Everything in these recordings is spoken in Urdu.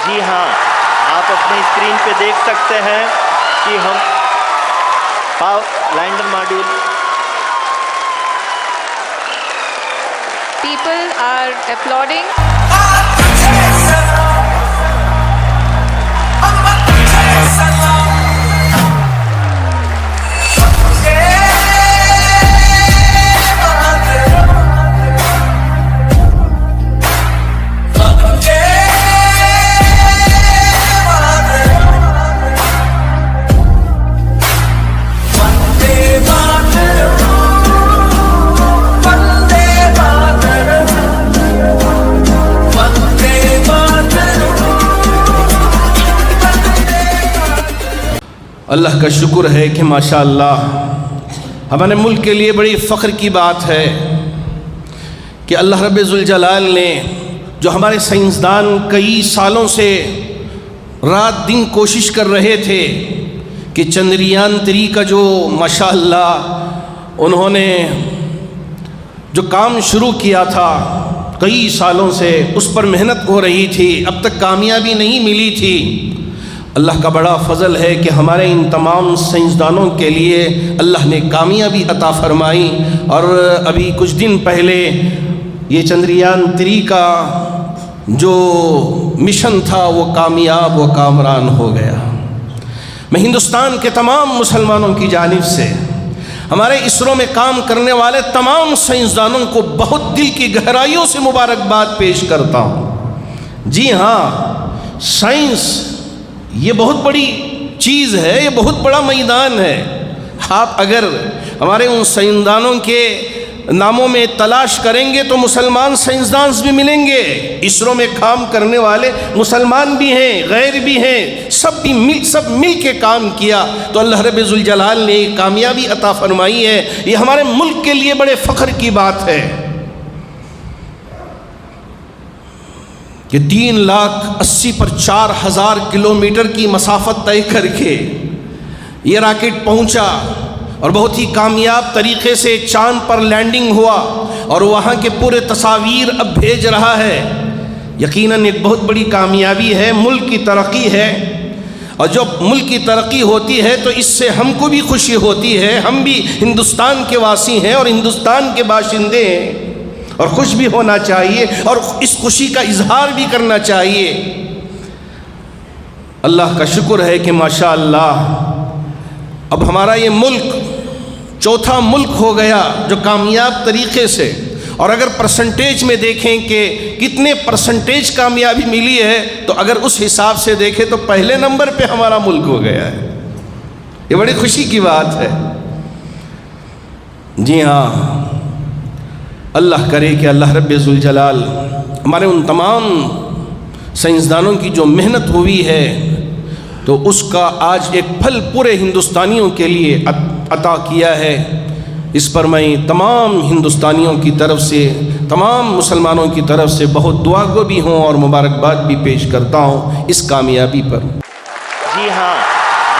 جی ہاں، آپ اپنی اسکرین پہ دیکھ سکتے ہیں کہ ہم lander module People are applauding. اللہ کا شکر ہے کہ ماشاءاللہ ہمارے ملک کے لیے بڑی فخر کی بات ہے کہ اللہ رب ذوالجلال نے جو ہمارے سائنسدان کئی سالوں سے رات دن کوشش کر رہے تھے کہ چندریان 3 کا جو ماشاءاللہ انہوں نے جو کام شروع کیا تھا کئی سالوں سے اس پر محنت ہو رہی تھی، اب تک کامیابی نہیں ملی تھی۔ اللہ کا بڑا فضل ہے کہ ہمارے ان تمام سائنسدانوں کے لیے اللہ نے کامیابی عطا فرمائی، اور ابھی کچھ دن پہلے یہ چندریان 3 کا جو مشن تھا وہ کامیاب و کامران ہو گیا۔ میں ہندوستان کے تمام مسلمانوں کی جانب سے ہمارے اسرو میں کام کرنے والے تمام سائنسدانوں کو بہت دل کی گہرائیوں سے مبارکباد پیش کرتا ہوں۔ جی ہاں، سائنس یہ بہت بڑی چیز ہے، یہ بہت بڑا میدان ہے۔ آپ اگر ہمارے ان سائنسدانوں کے ناموں میں تلاش کریں گے تو مسلمان سائنسدان بھی ملیں گے، اسرو میں کام کرنے والے مسلمان بھی ہیں، غیر بھی ہیں، سب مل کے کام کیا تو اللہ رب ذوالجلال نے کامیابی عطا فرمائی ہے۔ یہ ہمارے ملک کے لیے بڑے فخر کی بات ہے کہ 3,80,000 پر 4,000 کلومیٹر کی مسافت طے کر کے یہ راکٹ پہنچا اور بہت ہی کامیاب طریقے سے چاند پر لینڈنگ ہوا اور وہاں کے پورے تصاویر اب بھیج رہا ہے۔ یقیناً ایک بہت بڑی کامیابی ہے، ملک کی ترقی ہے، اور جب ملک کی ترقی ہوتی ہے تو اس سے ہم کو بھی خوشی ہوتی ہے۔ ہم بھی ہندوستان کے واسی ہیں اور ہندوستان کے باشندے ہیں، اور خوش بھی ہونا چاہیے اور اس خوشی کا اظہار بھی کرنا چاہیے۔ اللہ کا شکر ہے کہ ماشاءاللہ اب ہمارا یہ ملک چوتھا ملک ہو گیا جو کامیاب طریقے سے، اور اگر پرسنٹیج میں دیکھیں کہ کتنے پرسنٹیج کامیابی ملی ہے تو اگر اس حساب سے دیکھیں تو پہلے نمبر پہ ہمارا ملک ہو گیا ہے۔ یہ بڑی خوشی کی بات ہے۔ جی ہاں، اللہ کرے کہ اللہ رب ذوالجلال ہمارے ان تمام سائنسدانوں کی جو محنت ہوئی ہے تو اس کا آج ایک پھل پورے ہندوستانیوں کے لیے عطا کیا ہے۔ اس پر میں تمام ہندوستانیوں کی طرف سے، تمام مسلمانوں کی طرف سے بہت دعا گو بھی ہوں اور مبارکباد بھی پیش کرتا ہوں اس کامیابی پر۔ جی ہاں،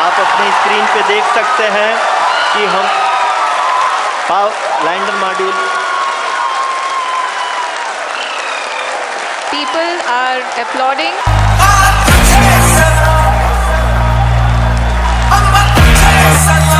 آپ اپنی اسکرین پہ دیکھ سکتے ہیں کہ ہم lander module People are applauding. I'm